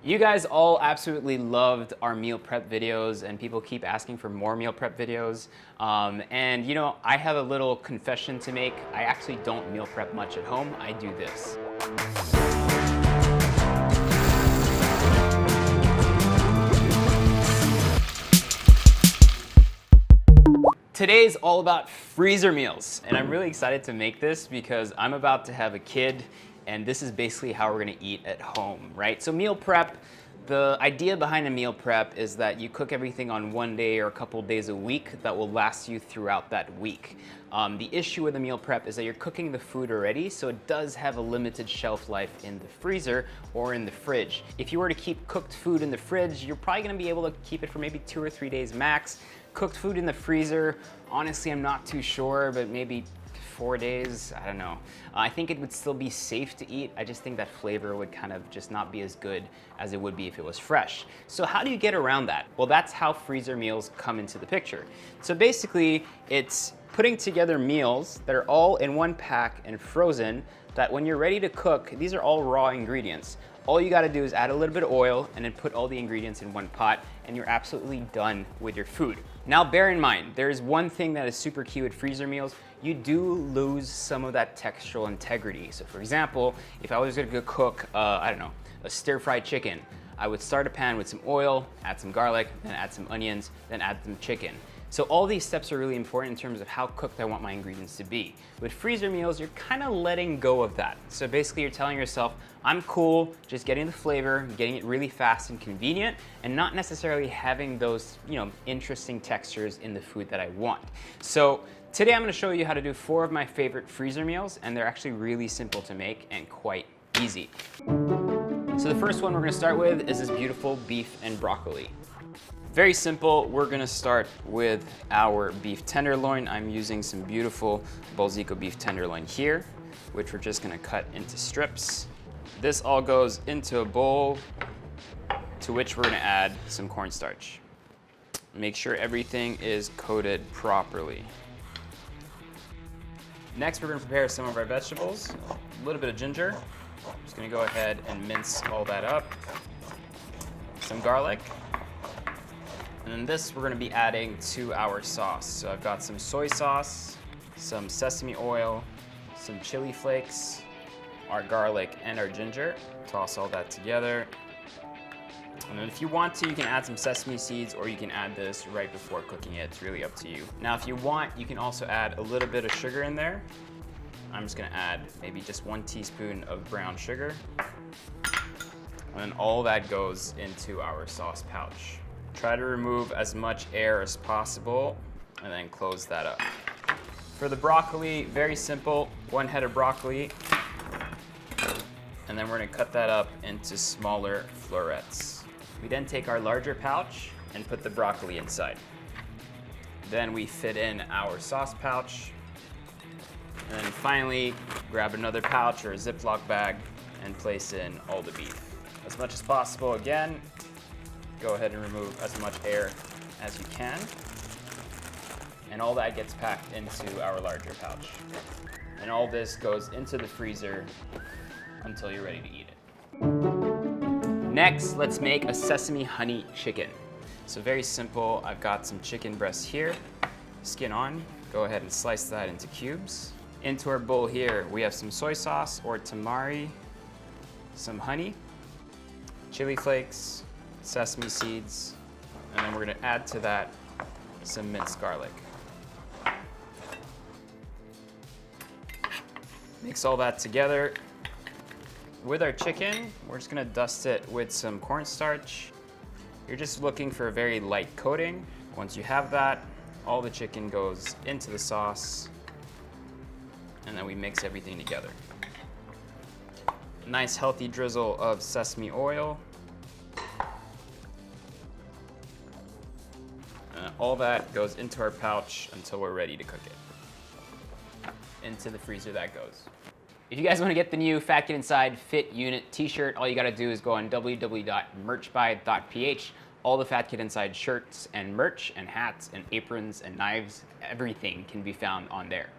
You guys all absolutely loved our meal prep videos, and people keep asking for more meal prep videos. And you know, I have a little confession to make. I actually don't meal prep much at home. I do this. Today's all about freezer meals, and I'm really excited to make this because I'm about to have a kid, and this is basically how we're gonna eat at home, right? So meal prep, the idea behind a meal prep is that you cook everything on one day or a couple days a week that will last you throughout that week. The issue with a meal prep is that you're cooking the food already, so it does have a limited shelf life in the freezer or in the fridge. If you were to keep cooked food in the fridge, you're probably gonna be able to keep it for maybe 2 or 3 days max. Cooked food in the freezer, honestly, I'm not too sure, but maybe 4 days, I don't know. I think it would still be safe to eat. I just think that flavor would kind of just not be as good as it would be if it was fresh. So how do you get around that? Well, that's how freezer meals come into the picture. So basically, it's putting together meals that are all in one pack and frozen, that when you're ready to cook, these are all raw ingredients. All you gotta do is add a little bit of oil and then put all the ingredients in one pot, and you're absolutely done with your food. Now bear in mind, there is one thing that is super key with freezer meals. You do lose some of that textural integrity. So for example, if I was gonna go cook, I don't know, a stir-fried chicken, I would start a pan with some oil, add some garlic, then add some onions, then add some chicken. So all these steps are really important in terms of how cooked I want my ingredients to be. With freezer meals, you're kind of letting go of that. So basically you're telling yourself, I'm cool just getting the flavor, getting it really fast and convenient, and not necessarily having those, interesting textures in the food that I want. So today I'm gonna show you how to do 4 of my favorite freezer meals, and they're actually really simple to make and quite easy. So the first one we're gonna start with is this beautiful beef and broccoli. Very simple. We're gonna start with our beef tenderloin. I'm using some beautiful Balzico beef tenderloin here, which we're just gonna cut into strips. This all goes into a bowl to which we're gonna add some cornstarch. Make sure everything is coated properly. Next, we're gonna prepare some of our vegetables. A little bit of ginger. Just gonna go ahead and mince all that up. Some garlic. And then this we're gonna be adding to our sauce. So I've got some soy sauce, some sesame oil, some chili flakes, our garlic and our ginger. Toss all that together. And then if you want to, you can add some sesame seeds, or you can add this right before cooking it. It's really up to you. Now, if you want, you can also add a little bit of sugar in there. I'm just gonna add maybe just 1 teaspoon of brown sugar. And then all that goes into our sauce pouch. Try to remove as much air as possible and then close that up. For the broccoli, very simple. 1 head of broccoli. And then we're gonna cut that up into smaller florets. We then take our larger pouch and put the broccoli inside. Then we fit in our sauce pouch. And then finally, grab another pouch or a Ziploc bag and place in all the beef. As much as possible again. Go ahead and remove as much air as you can. And all that gets packed into our larger pouch. And all this goes into the freezer until you're ready to eat it. Next, let's make a sesame honey chicken. So very simple. I've got some chicken breasts here, skin on. Go ahead and slice that into cubes. Into our bowl here, we have some soy sauce or tamari, some honey, chili flakes, sesame seeds, and then we're gonna add to that some minced garlic. Mix all that together. With our chicken, we're just gonna dust it with some cornstarch. You're just looking for a very light coating. Once you have that, all the chicken goes into the sauce, and then we mix everything together. Nice healthy drizzle of sesame oil. All that goes into our pouch until we're ready to cook it. Into the freezer that goes. If you guys want to get the new Fat Kid Inside Fit Unit t-shirt, all you got to do is go on www.merchbuy.ph. All the Fat Kid Inside shirts and merch and hats and aprons and knives, everything can be found on there.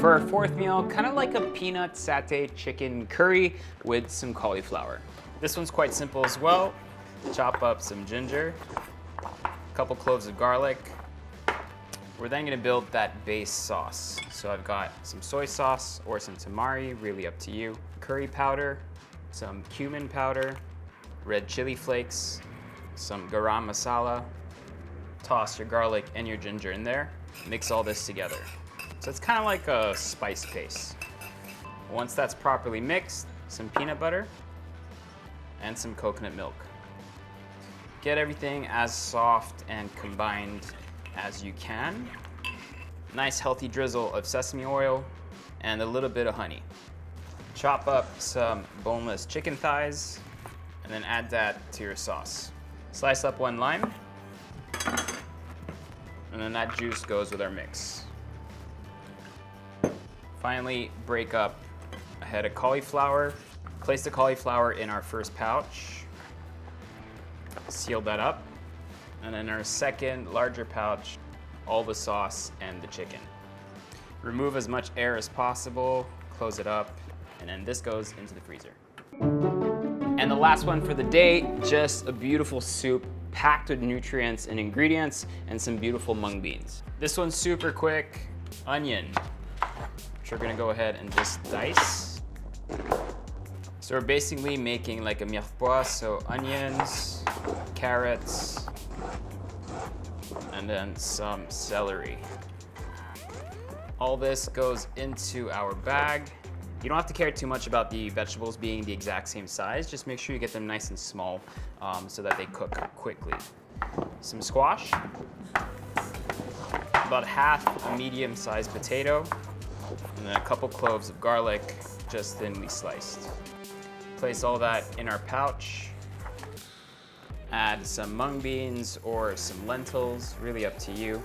For our 4th meal, kind of like a peanut satay chicken curry with some cauliflower. This one's quite simple as well. Chop up some ginger, a couple cloves of garlic. We're then gonna build that base sauce. So I've got some soy sauce or some tamari, really up to you. Curry powder, some cumin powder, red chili flakes, some garam masala. Toss your garlic and your ginger in there. Mix all this together. So it's kind of like a spice paste. Once that's properly mixed, some peanut butter and some coconut milk. Get everything as soft and combined as you can. Nice healthy drizzle of sesame oil and a little bit of honey. Chop up some boneless chicken thighs and then add that to your sauce. Slice up one lime and then that juice goes with our mix. Finally, break up a head of cauliflower. Place the cauliflower in our first pouch. Seal that up. And in our second, larger pouch, all the sauce and the chicken. Remove as much air as possible, close it up, and then this goes into the freezer. And the last one for the day, just a beautiful soup packed with nutrients and ingredients and some beautiful mung beans. This one's super quick. Onion, which we're gonna go ahead and just dice. So we're basically making like a mirepoix, so onions, carrots, and then some celery. All this goes into our bag. You don't have to care too much about the vegetables being the exact same size. Just make sure you get them nice and small so that they cook quickly. Some squash, about half a medium-sized potato, and then a couple cloves of garlic, just thinly sliced. Place all that in our pouch. Add some mung beans or some lentils, really up to you.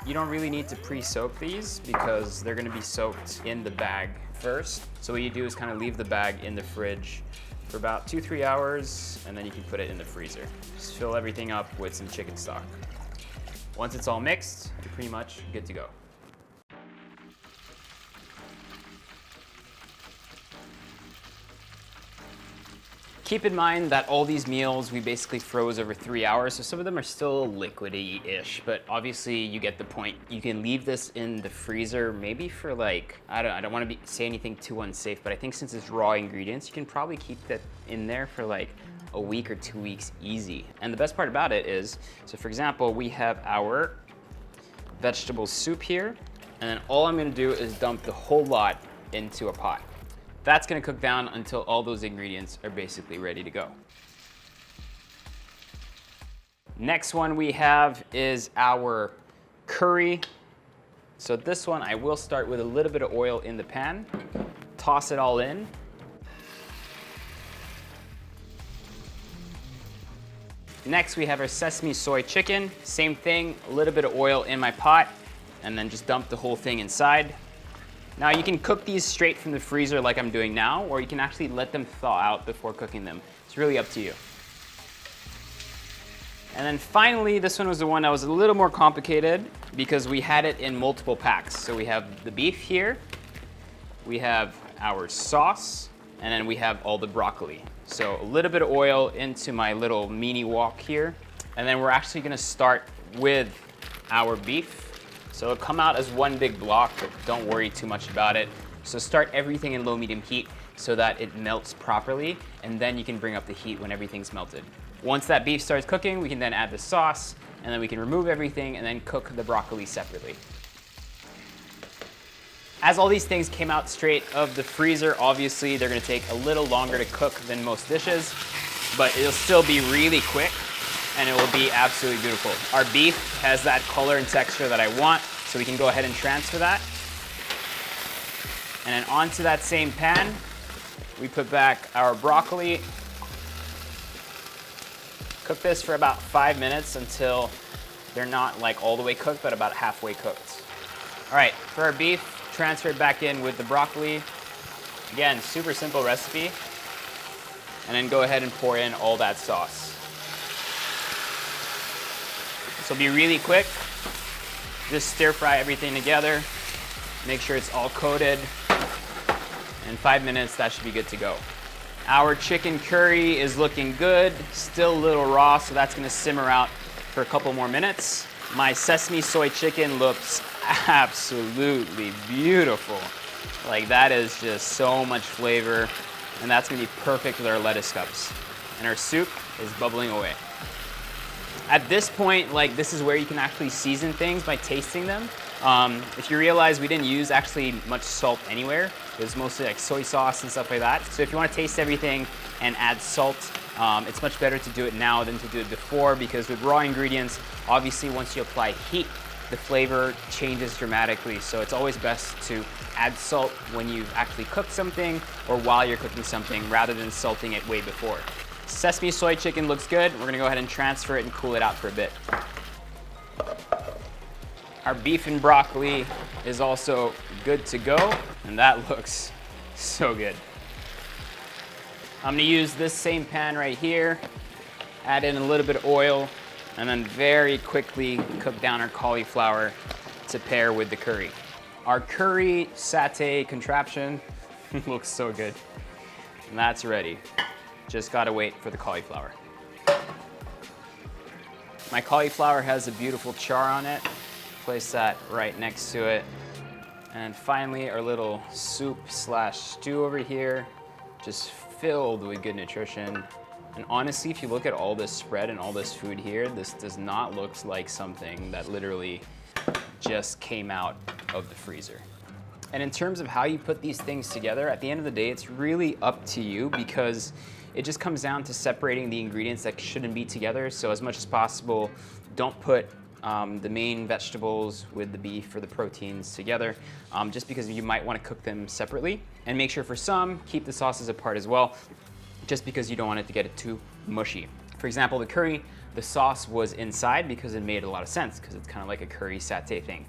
You don't really need to pre-soak these because they're gonna be soaked in the bag first. So what you do is kind of leave the bag in the fridge for about 2-3 hours, and then you can put it in the freezer. Just fill everything up with some chicken stock. Once it's all mixed, you're pretty much good to go. Keep in mind that all these meals we basically froze over 3 hours, so some of them are still liquidy-ish, but obviously you get the point. You can leave this in the freezer maybe for like, I don't want to say anything too unsafe, but I think since it's raw ingredients, you can probably keep that in there for like a week or 2 weeks easy. And the best part about it is, so for example, we have our vegetable soup here, and then all I'm gonna do is dump the whole lot into a pot. That's gonna cook down until all those ingredients are basically ready to go. Next one we have is our curry. So this one, I will start with a little bit of oil in the pan, toss it all in. Next we have our sesame soy chicken. Same thing, a little bit of oil in my pot, and then just dump the whole thing inside. Now you can cook these straight from the freezer like I'm doing now, or you can actually let them thaw out before cooking them. It's really up to you. And then finally, this one was the one that was a little more complicated because we had it in multiple packs. So we have the beef here, we have our sauce, and then we have all the broccoli. So a little bit of oil into my little mini wok here. And then we're actually gonna start with our beef. So it'll come out as one big block, but don't worry too much about it. So start everything in low medium heat so that it melts properly, and then you can bring up the heat when everything's melted. Once that beef starts cooking, we can then add the sauce, and then we can remove everything and then cook the broccoli separately. As all these things came out straight of the freezer, obviously they're gonna take a little longer to cook than most dishes, but it'll still be really quick and it will be absolutely beautiful. Our beef has that color and texture that I want, so we can go ahead and transfer that. And then onto that same pan, we put back our broccoli. Cook this for about 5 minutes until they're not like all the way cooked, but about halfway cooked. All right, for our beef, transfer it back in with the broccoli. Again, super simple recipe. And then go ahead and pour in all that sauce. This will be really quick. Just stir fry everything together. Make sure it's all coated. In 5 minutes, that should be good to go. Our chicken curry is looking good, still a little raw, so that's gonna simmer out for a couple more minutes. My sesame soy chicken looks absolutely beautiful. Like, that is just so much flavor, and that's gonna be perfect with our lettuce cups. And our soup is bubbling away. At this point, like, this is where you can actually season things by tasting them. If you realize we didn't use actually much salt anywhere, it was mostly like soy sauce and stuff like that. So if you want to taste everything and add salt, it's much better to do it now than to do it before, because with raw ingredients, obviously once you apply heat, the flavor changes dramatically. So it's always best to add salt when you've actually cooked something or while you're cooking something, rather than salting it way before. Sesame soy chicken looks good. We're gonna go ahead and transfer it and cool it out for a bit. Our beef and broccoli is also good to go, and that looks so good. I'm gonna use this same pan right here, add in a little bit of oil, and then very quickly cook down our cauliflower to pair with the curry. Our curry satay contraption looks so good. And that's ready. Just gotta wait for the cauliflower. My cauliflower has a beautiful char on it. Place that right next to it. And finally, our little soup slash stew over here, just filled with good nutrition. And honestly, if you look at all this spread and all this food here, this does not look like something that literally just came out of the freezer. And in terms of how you put these things together, at the end of the day, it's really up to you, because it just comes down to separating the ingredients that shouldn't be together. So as much as possible, don't put the main vegetables with the beef or the proteins together, just because you might want to cook them separately. And make sure for some, keep the sauces apart as well, just because you don't want it to get too mushy. For example, the curry, the sauce was inside because it made a lot of sense, because it's kind of like a curry satay thing.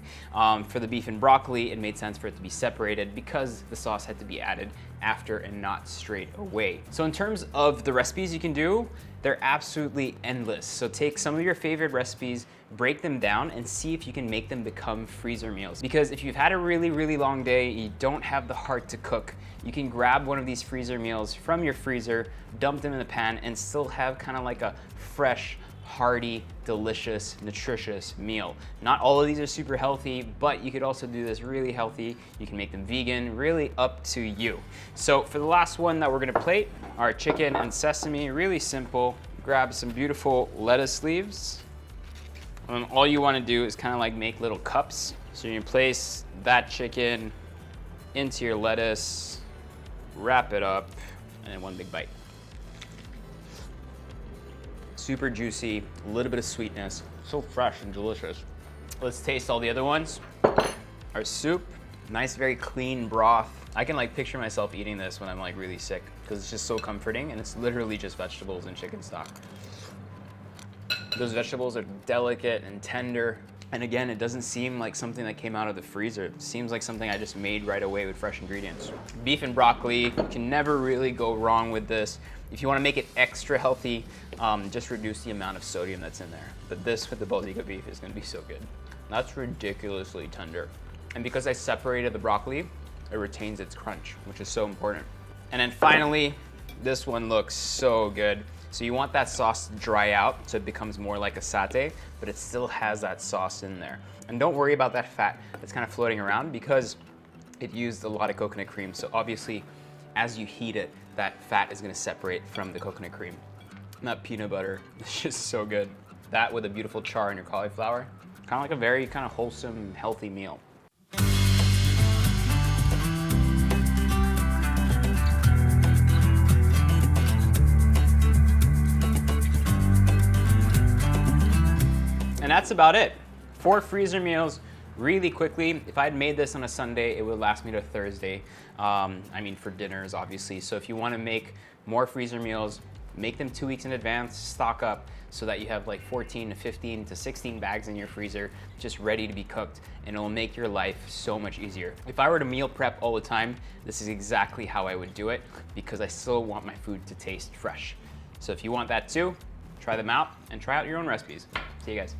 For the beef and broccoli, it made sense for it to be separated because the sauce had to be added after and not straight away. So in terms of the recipes you can do, they're absolutely endless. So take some of your favorite recipes, break them down, and see if you can make them become freezer meals. Because if you've had a really, really long day, you don't have the heart to cook, you can grab one of these freezer meals from your freezer, dump them in the pan, and still have kind of like a fresh, hearty, delicious, nutritious meal. Not all of these are super healthy, but you could also do this really healthy. You can make them vegan, really up to you. So for the last one that we're gonna plate, our chicken and sesame, really simple. Grab some beautiful lettuce leaves. And all you wanna do is kind of like make little cups. So you place that chicken into your lettuce, wrap it up, and then one big bite. Super juicy, a little bit of sweetness, so fresh and delicious. Let's taste all the other ones. Our soup, nice, very clean broth. I can like picture myself eating this when I'm like really sick, because it's just so comforting, and it's literally just vegetables and chicken stock. Those vegetables are delicate and tender. And again, it doesn't seem like something that came out of the freezer. It seems like something I just made right away with fresh ingredients. Beef and broccoli, you can never really go wrong with this. If you want to make it extra healthy, just reduce the amount of sodium that's in there. But this with the Baltica beef is going to be so good. That's ridiculously tender. And because I separated the broccoli, it retains its crunch, which is so important. And then finally, this one looks so good. So you want that sauce to dry out so it becomes more like a satay, but it still has that sauce in there. And don't worry about that fat that's kind of floating around, because it used a lot of coconut cream. So obviously, as you heat it, that fat is gonna separate from the coconut cream. And that peanut butter is just so good. That with a beautiful char in your cauliflower, kind of like a very kind of wholesome, healthy meal. And that's about it. 4 freezer meals really quickly. If I had made this on a Sunday, it would last me to Thursday. I mean, for dinners, obviously. So if you want to make more freezer meals, make them 2 weeks in advance, stock up so that you have like 14 to 15 to 16 bags in your freezer just ready to be cooked, and it'll make your life so much easier. If I were to meal prep all the time, this is exactly how I would do it, because I still want my food to taste fresh. So if you want that too, try them out and try out your own recipes. See you guys.